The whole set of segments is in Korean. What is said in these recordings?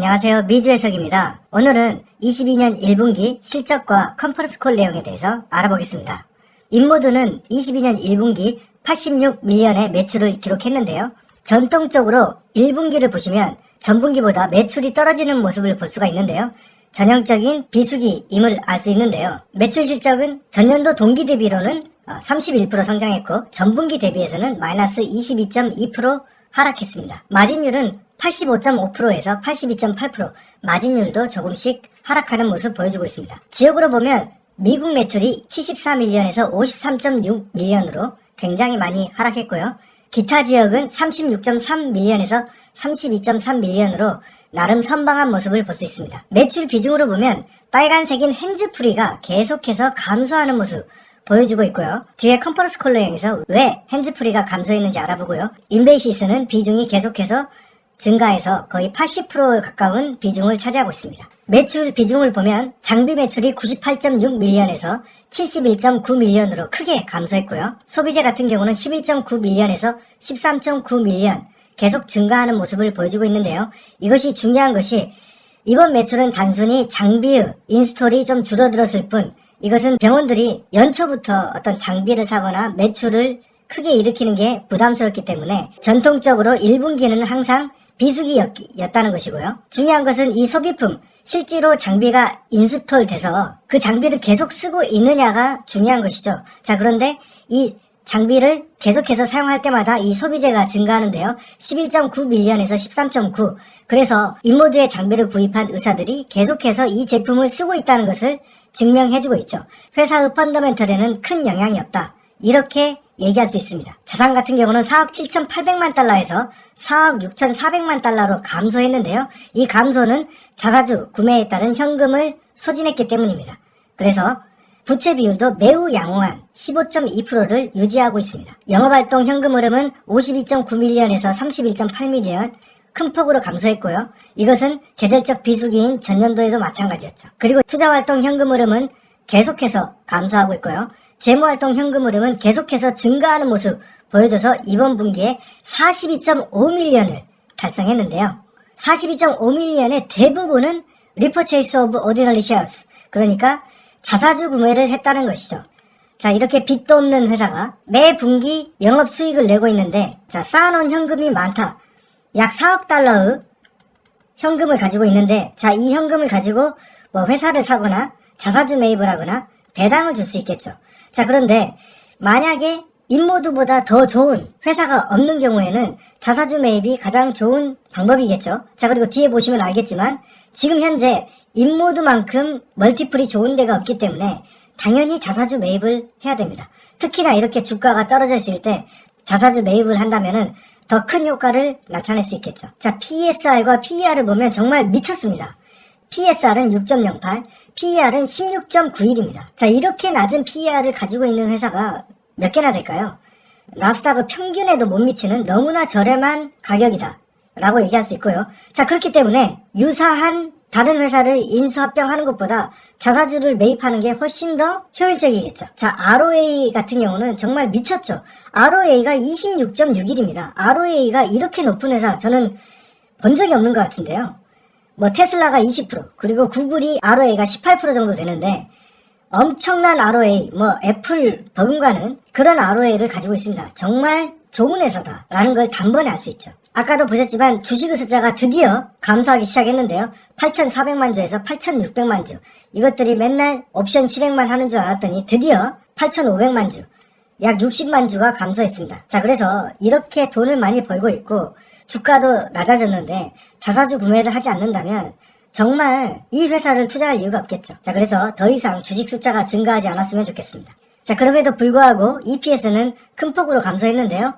안녕하세요. 미주해석입니다. 오늘은 22년 1분기 실적과 컨퍼런스 콜 내용에 대해서 알아보겠습니다. 인모드는 22년 1분기 86밀리언의 매출을 기록했는데요. 전통적으로 1분기를 보시면 전분기보다 매출이 떨어지는 모습을 볼 수가 있는데요. 전형적인 비수기임을 알 수 있는데요. 매출 실적은 전년도 동기 대비로는 31% 성장했고 전분기 대비해서는 마이너스 22.2% 하락했습니다. 마진율은 85.5%에서 82.8%, 마진율도 조금씩 하락하는 모습 보여주고 있습니다. 지역으로 보면 미국 매출이 74밀리언에서 53.6밀리언으로 굉장히 많이 하락했고요. 기타 지역은 36.3밀리언에서 32.3밀리언으로 나름 선방한 모습을 볼 수 있습니다. 매출 비중으로 보면 빨간색인 핸즈프리가 계속해서 감소하는 모습 보여주고 있고요. 뒤에 컨퍼런스 콜 내용에서 왜 핸즈프리가 감소했는지 알아보고요. 인베이시스는 비중이 계속해서 증가해서 거의 80% 가까운 비중을 차지하고 있습니다. 매출 비중을 보면 장비 매출이 98.6밀리언에서 71.9밀리언으로 크게 감소했고요. 소비재 같은 경우는 11.9밀리언에서 13.9밀리언 계속 증가하는 모습을 보여주고 있는데요. 이것이 중요한 것이 이번 매출은 단순히 장비의 인스톨이 좀 줄어들었을 뿐 이것은 병원들이 연초부터 어떤 장비를 사거나 매출을 크게 일으키는 게 부담스럽기 때문에 전통적으로 1분기는 항상 비수기였다는 것이고요. 중요한 것은 이 소비품, 실제로 장비가 인스톨 돼서 그 장비를 계속 쓰고 있느냐가 중요한 것이죠. 자, 그런데 이 장비를 계속해서 사용할 때마다 이 소비재가 증가하는데요. 11.9밀리언에서 13.9. 그래서 인모드의 장비를 구입한 의사들이 계속해서 이 제품을 쓰고 있다는 것을 증명해주고 있죠. 회사의 펀더멘털에는 큰 영향이 없다. 이렇게 얘기할 수 있습니다. 자산 같은 경우는 4억 7,800만 달러에서 4억 6,400만 달러로 감소했는데요. 이 감소는 자사주 구매에 따른 현금을 소진했기 때문입니다. 그래서 부채 비율도 매우 양호한 15.2%를 유지하고 있습니다. 영업활동 현금 흐름은 52.9밀리언에서 31.8밀리언 큰 폭으로 감소했고요. 이것은 계절적 비수기인 전년도에도 마찬가지였죠. 그리고 투자활동 현금 흐름은 계속해서 감소하고 있고요. 재무활동 현금 흐름은 계속해서 증가하는 모습 보여줘서 이번 분기에 42.5밀리언을 달성했는데요. 42.5밀리언의 대부분은 리퍼체이스 오브 오디너리 셰어스, 그러니까 자사주 구매를 했다는 것이죠. 자, 이렇게 빚도 없는 회사가 매 분기 영업 수익을 내고 있는데, 자, 쌓아놓은 현금이 많다. 약 4억 달러의 현금을 가지고 있는데, 자, 이 현금을 가지고 뭐 회사를 사거나 자사주 매입을 하거나 배당을 줄 수 있겠죠. 자, 그런데 만약에 인모드보다 더 좋은 회사가 없는 경우에는 자사주 매입이 가장 좋은 방법이겠죠. 자, 그리고 뒤에 보시면 알겠지만 지금 현재 인모드만큼 멀티플이 좋은 데가 없기 때문에 당연히 자사주 매입을 해야 됩니다. 특히나 이렇게 주가가 떨어졌을 때 자사주 매입을 한다면은 더 큰 효과를 나타낼 수 있겠죠. 자, PESR과 PER을 보면 정말 미쳤습니다. PESR은 6.08, PER은 16.91입니다. 자, 이렇게 낮은 PER을 가지고 있는 회사가 몇 개나 될까요? 나스닥의 평균에도 못 미치는 너무나 저렴한 가격이다 라고 얘기할 수 있고요. 자, 그렇기 때문에 유사한 다른 회사를 인수합병하는 것보다 자사주를 매입하는 게 훨씬 더 효율적이겠죠. 자, ROA 같은 경우는 정말 미쳤죠. ROA가 26.61입니다. ROA가 이렇게 높은 회사 저는 본 적이 없는 것 같은데요. 뭐 테슬라가 20%, 그리고 구글이 ROA가 18% 정도 되는데 엄청난 ROA, 뭐 애플 버금가는 그런 ROA를 가지고 있습니다. 정말 좋은 회사다라는 걸 단번에 알 수 있죠. 아까도 보셨지만 주식의 숫자가 드디어 감소하기 시작했는데요. 8,400만 주에서 8,600만 주. 이것들이 맨날 옵션 실행만 하는 줄 알았더니 드디어 8,500만 주, 약 60만 주가 감소했습니다. 자, 그래서 이렇게 돈을 많이 벌고 있고 주가도 낮아졌는데 자사주 구매를 하지 않는다면 정말 이 회사를 투자할 이유가 없겠죠. 자, 그래서 더 이상 주식 숫자가 증가하지 않았으면 좋겠습니다. 자, 그럼에도 불구하고 EPS는 큰 폭으로 감소했는데요.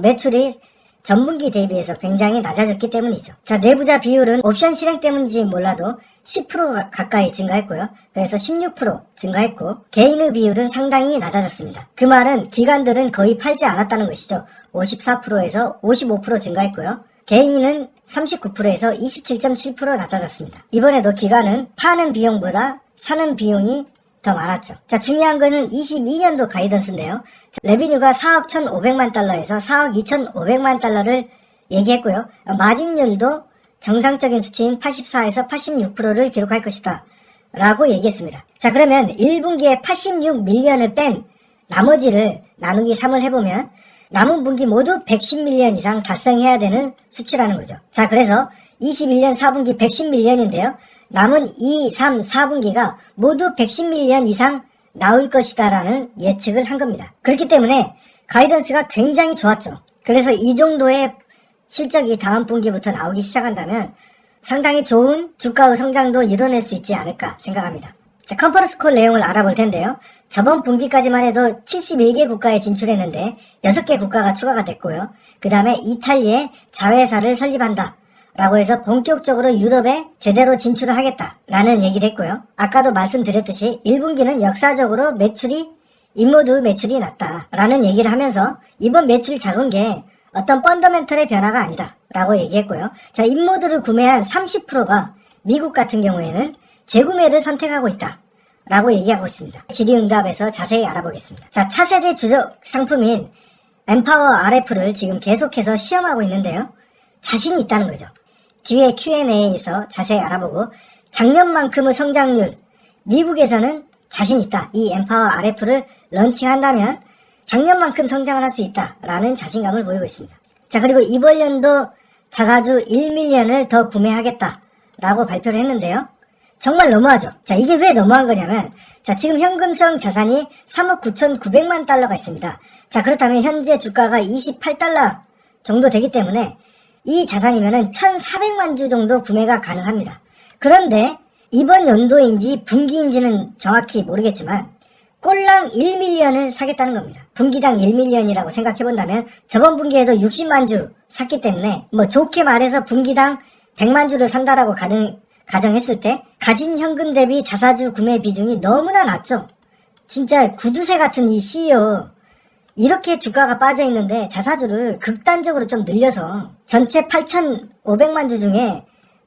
매출이 전분기 대비해서 굉장히 낮아졌기 때문이죠. 자, 내부자 비율은 옵션 실행 때문인지 몰라도 10% 가까이 증가했고요. 그래서 16% 증가했고 개인의 비율은 상당히 낮아졌습니다. 그 말은 기관들은 거의 팔지 않았다는 것이죠. 54%에서 55% 증가했고요. 개인은 39%에서 27.7% 낮아졌습니다. 이번에도 기관은 파는 비용보다 사는 비용이 더 많았죠. 자, 중요한 거는 22년도 가이던스인데요. 레비뉴가 4억 1,500만 달러에서 4억 2,500만 달러를 얘기했고요. 마진율도 정상적인 수치인 84에서 86%를 기록할 것이다 라고 얘기했습니다. 자, 그러면 1분기에 86밀리언을 뺀 나머지를 나누기 3을 해보면 남은 분기 모두 110밀리언 이상 달성해야 되는 수치라는 거죠. 자, 그래서 21년 4분기 110밀리언인데요. 남은 2, 3, 4분기가 모두 110밀리언 이상 나올 것이다 라는 예측을 한 겁니다. 그렇기 때문에 가이던스가 굉장히 좋았죠. 그래서 이 정도의 실적이 다음 분기부터 나오기 시작한다면 상당히 좋은 주가의 성장도 이뤄낼 수 있지 않을까 생각합니다. 자, 컨퍼런스 콜 내용을 알아볼 텐데요. 저번 분기까지만 해도 71개 국가에 진출했는데 6개 국가가 추가가 됐고요. 그 다음에 이탈리아에 자회사를 설립한다 라고 해서 본격적으로 유럽에 제대로 진출을 하겠다 라는 얘기를 했고요. 아까도 말씀드렸듯이 1분기는 역사적으로 인모드 매출이 낮다 라는 얘기를 하면서 이번 매출이 작은 게 어떤 펀더멘털의 변화가 아니다 라고 얘기했고요. 자, 인모드를 구매한 30%가 미국 같은 경우에는 재구매를 선택하고 있다 라고 얘기하고 있습니다. 질의응답에서 자세히 알아보겠습니다. 자, 차세대 주력 상품인 엠파워 RF를 지금 계속해서 시험하고 있는데요. 자신이 있다는 거죠. 뒤에 Q&A에서 자세히 알아보고 작년만큼의 성장률, 미국에서는 자신 있다. 이 엠파워 RF를 런칭한다면 작년만큼 성장을 할 수 있다라는 자신감을 보이고 있습니다. 자, 그리고 이번 연도 자사주 1밀리언을 더 구매하겠다라고 발표를 했는데요. 정말 너무하죠. 자, 이게 왜 너무한 거냐면, 자, 지금 현금성 자산이 3억 9,900만 달러가 있습니다. 자, 그렇다면 현재 주가가 28달러 정도 되기 때문에 이 자산이면은 1,400만 주 정도 구매가 가능합니다. 그런데 이번 연도인지 분기인지는 정확히 모르겠지만 꼴랑 1밀리언을 사겠다는 겁니다. 분기당 1밀리언이라고 생각해본다면 저번 분기에도 60만 주 샀기 때문에 뭐 좋게 말해서 분기당 100만 주를 산다라고 가정했을 때 가진 현금 대비 자사주 구매 비중이 너무나 낮죠. 진짜 구두쇠 같은 이 CEO 이렇게 주가가 빠져있는데 자사주를 극단적으로 좀 늘려서 전체 8,500만 주 중에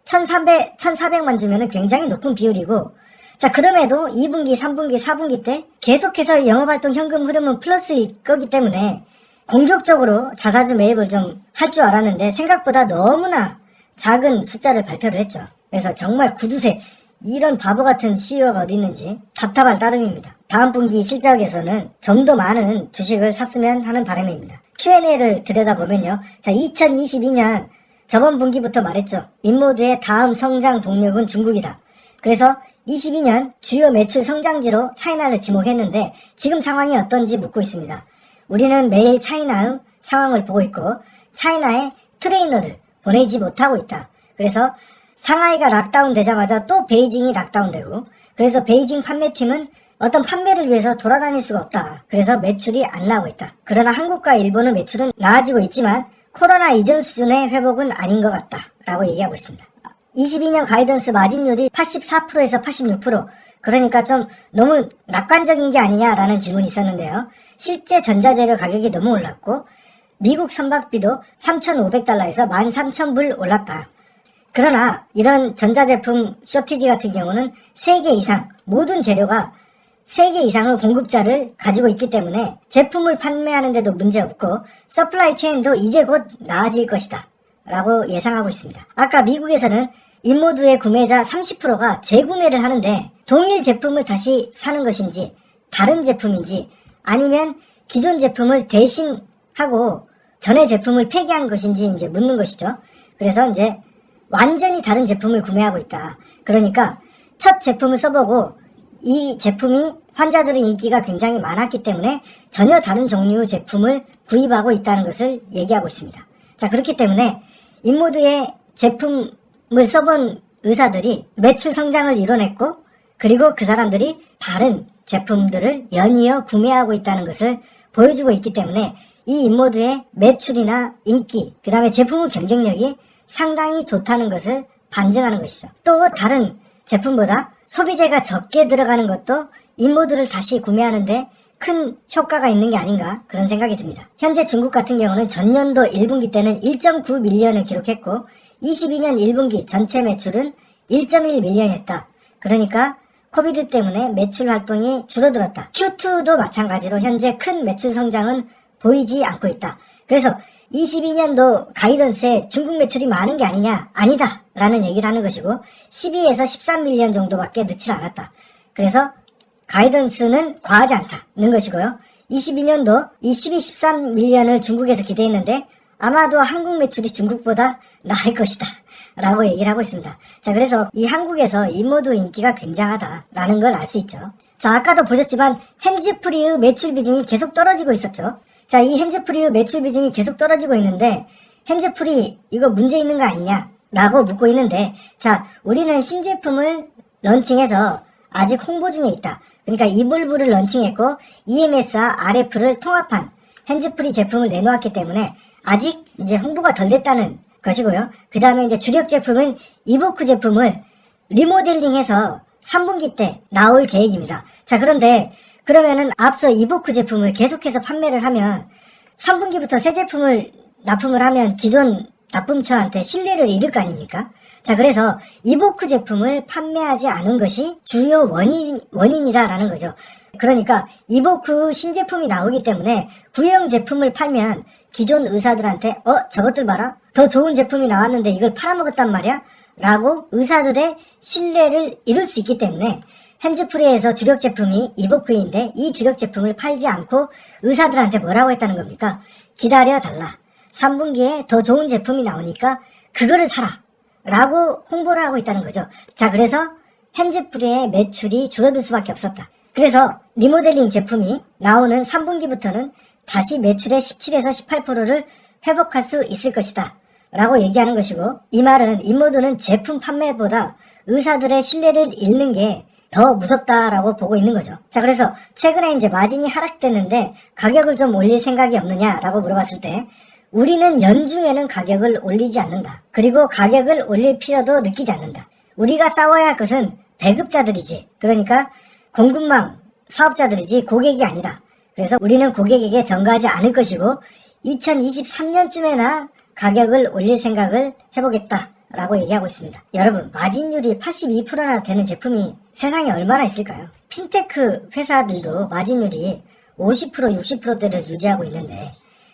1,400만 주면은 굉장히 높은 비율이고, 자, 그럼에도 2분기, 3분기, 4분기 때 계속해서 영업활동 현금 흐름은 플러스일 거기 때문에 공격적으로 자사주 매입을 좀 할 줄 알았는데 생각보다 너무나 작은 숫자를 발표를 했죠. 그래서 정말 구두쇠, 이런 바보 같은 CEO가 어디 있는지 답답할 따름입니다. 다음 분기 실적에서는 좀 더 많은 주식을 샀으면 하는 바람입니다. Q&A를 들여다보면요. 자, 2022년 저번 분기부터 말했죠. 인모드의 다음 성장 동력은 중국이다. 그래서 22년 주요 매출 성장지로 차이나를 지목했는데 지금 상황이 어떤지 묻고 있습니다. 우리는 매일 차이나의 상황을 보고 있고 차이나에 트레이너를 보내지 못하고 있다. 그래서 상하이가 락다운 되자마자 또 베이징이 락다운 되고, 그래서 베이징 판매팀은 어떤 판매를 위해서 돌아다닐 수가 없다. 그래서 매출이 안 나오고 있다. 그러나 한국과 일본의 매출은 나아지고 있지만 코로나 이전 수준의 회복은 아닌 것 같다 라고 얘기하고 있습니다. 22년 가이던스 마진율이 84%에서 86%, 그러니까 좀 너무 낙관적인 게 아니냐라는 질문이 있었는데요. 실제 전자재료 가격이 너무 올랐고 미국 선박비도 3,500달러에서 13,000불 올랐다. 그러나 이런 전자제품 쇼티지 같은 경우는 3개 이상, 모든 재료가 3개 이상의 공급자를 가지고 있기 때문에 제품을 판매하는 데도 문제없고 서플라이 체인도 이제 곧 나아질 것이다 라고 예상하고 있습니다. 아까 미국에서는 인모드의 구매자 30%가 재구매를 하는데 동일 제품을 다시 사는 것인지 다른 제품인지 아니면 기존 제품을 대신하고 전에 제품을 폐기한 것인지 이제 묻는 것이죠. 그래서 이제 완전히 다른 제품을 구매하고 있다. 그러니까 첫 제품을 써보고 이 제품이 환자들의 인기가 굉장히 많았기 때문에 전혀 다른 종류의 제품을 구입하고 있다는 것을 얘기하고 있습니다. 자, 그렇기 때문에 인모드의 제품을 써본 의사들이 매출 성장을 이뤄냈고 그리고 그 사람들이 다른 제품들을 연이어 구매하고 있다는 것을 보여주고 있기 때문에 이 인모드의 매출이나 인기, 그 다음에 제품의 경쟁력이 상당히 좋다는 것을 반증하는 것이죠. 또 다른 제품보다 소비재가 적게 들어가는 것도 인모드를 다시 구매하는데 큰 효과가 있는 게 아닌가 그런 생각이 듭니다. 현재 중국 같은 경우는 전년도 1분기 때는 1.9밀리언을 기록했고 22년 1분기 전체 매출은 1.1밀리언이었다. 그러니까 코비드 때문에 매출 활동이 줄어들었다. Q2도 마찬가지로 현재 큰 매출 성장은 보이지 않고 있다. 그래서 22년도 가이던스에 중국 매출이 많은 게 아니냐? 아니다 라는 얘기를 하는 것이고 12에서 13밀리언 정도밖에 넣지 않았다. 그래서 가이던스는 과하지 않다는 것이고요. 22년도 이 12, 13밀리언을 중국에서 기대했는데 아마도 한국 매출이 중국보다 나을 것이다 라고 얘기를 하고 있습니다. 자, 그래서 이 한국에서 인모드 인기가 굉장하다라는 걸 알 수 있죠. 자, 아까도 보셨지만 핸즈프리의 매출 비중이 계속 떨어지고 있었죠. 자, 이 핸즈프리의 매출 비중이 계속 떨어지고 있는데 핸즈프리 이거 문제 있는 거 아니냐 라고 묻고 있는데, 자, 우리는 신제품을 런칭해서 아직 홍보 중에 있다. 그러니까 이볼브를 런칭했고 EMS와 RF를 통합한 핸즈프리 제품을 내놓았기 때문에 아직 이제 홍보가 덜 됐다는 것이고요. 그 다음에 이제 주력 제품은 이보크 제품을 리모델링해서 3분기 때 나올 계획입니다. 자, 그런데 그러면은 앞서 이보크 제품을 계속해서 판매를 하면 3분기부터 새 제품을 납품을 하면 기존 납품처한테 신뢰를 잃을 거 아닙니까? 자, 그래서 이보크 제품을 판매하지 않은 것이 주요 원인이다라는 거죠. 그러니까 이보크 신제품이 나오기 때문에 구형 제품을 팔면 기존 의사들한테 저것들 봐라, 더 좋은 제품이 나왔는데 이걸 팔아먹었단 말이야? 라고 의사들의 신뢰를 잃을 수 있기 때문에 핸즈프리에서 주력 제품이 이보크인데 이 주력 제품을 팔지 않고 의사들한테 뭐라고 했다는 겁니까? 기다려달라. 3분기에 더 좋은 제품이 나오니까 그거를 사라 라고 홍보를 하고 있다는 거죠. 자, 그래서 핸즈프리의 매출이 줄어들 수밖에 없었다. 그래서 리모델링 제품이 나오는 3분기부터는 다시 매출의 17에서 18%를 회복할 수 있을 것이다 라고 얘기하는 것이고, 이 말은 인모드는 제품 판매보다 의사들의 신뢰를 잃는 게 더 무섭다라고 보고 있는 거죠. 자, 그래서 최근에 이제 마진이 하락됐는데 가격을 좀 올릴 생각이 없느냐라고 물어봤을 때 우리는 연중에는 가격을 올리지 않는다. 그리고 가격을 올릴 필요도 느끼지 않는다. 우리가 싸워야 할 것은 배급자들이지, 그러니까 공급망 사업자들이지 고객이 아니다. 그래서 우리는 고객에게 전가하지 않을 것이고 2023년쯤에나 가격을 올릴 생각을 해보겠다 라고 얘기하고 있습니다. 여러분, 마진율이 82%나 되는 제품이 세상에 얼마나 있을까요? 핀테크 회사들도 마진율이 50%, 60%대를 유지하고 있는데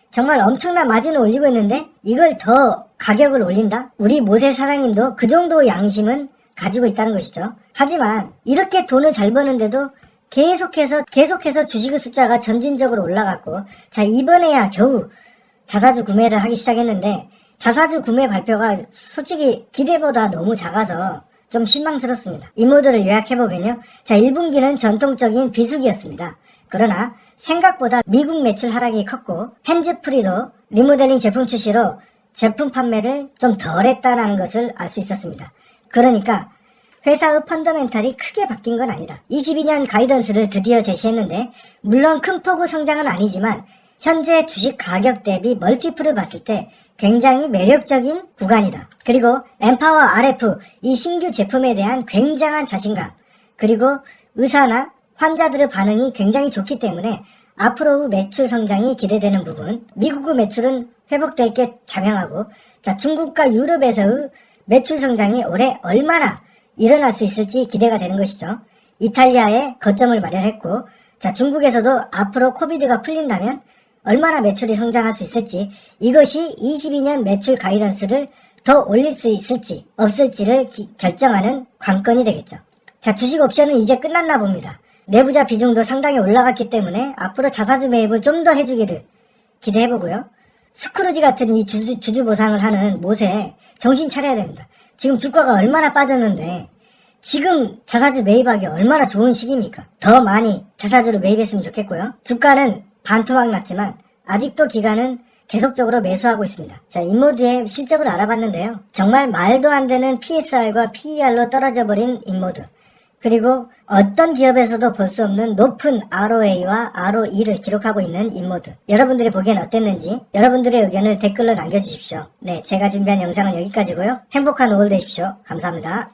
정말 엄청난 마진을 올리고 있는데 이걸 더 가격을 올린다? 우리 모세 사장님도 그 정도 양심은 가지고 있다는 것이죠. 하지만 이렇게 돈을 잘 버는데도 계속해서 주식의 숫자가 점진적으로 올라갔고, 자, 이번에야 겨우 자사주 구매를 하기 시작했는데 자사주 구매 발표가 솔직히 기대보다 너무 작아서 좀 실망스럽습니다. 인모드를 요약해보면요. 자, 1분기는 전통적인 비수기였습니다. 그러나 생각보다 미국 매출 하락이 컸고 핸즈프리도 리모델링 제품 출시로 제품 판매를 좀 덜했다는 것을 알 수 있었습니다. 그러니까 회사의 펀더멘탈이 크게 바뀐 건 아니다. 22년 가이던스를 드디어 제시했는데 물론 큰 폭의 성장은 아니지만 현재 주식 가격 대비 멀티플을 봤을 때 굉장히 매력적인 구간이다. 그리고 엠파워 RF 이 신규 제품에 대한 굉장한 자신감, 그리고 의사나 환자들의 반응이 굉장히 좋기 때문에 앞으로의 매출 성장이 기대되는 부분, 미국의 매출은 회복될 게 자명하고, 자, 중국과 유럽에서의 매출 성장이 올해 얼마나 일어날 수 있을지 기대가 되는 것이죠. 이탈리아에 거점을 마련했고, 자, 중국에서도 앞으로 코비드가 풀린다면 얼마나 매출이 성장할 수 있을지, 이것이 22년 매출 가이던스를 더 올릴 수 있을지 없을지를 결정하는 관건이 되겠죠. 자, 주식 옵션은 이제 끝났나 봅니다. 내부자 비중도 상당히 올라갔기 때문에 앞으로 자사주 매입을 좀 더 해주기를 기대해보고요. 스크루지 같은 이 주주 보상을 하는 못에 정신 차려야 됩니다. 지금 주가가 얼마나 빠졌는데 지금 자사주 매입하기 얼마나 좋은 시기입니까? 더 많이 자사주를 매입했으면 좋겠고요. 주가는 반토막 났지만 아직도 기관은 계속적으로 매수하고 있습니다. 자, 인모드의 실적을 알아봤는데요. 정말 말도 안 되는 PSR과 PER로 떨어져 버린 인모드, 그리고 어떤 기업에서도 볼 수 없는 높은 ROA와 ROE를 기록하고 있는 인모드, 여러분들이 보기엔 어땠는지 여러분들의 의견을 댓글로 남겨주십시오. 네, 제가 준비한 영상은 여기까지고요. 행복한 오후 되십시오. 감사합니다.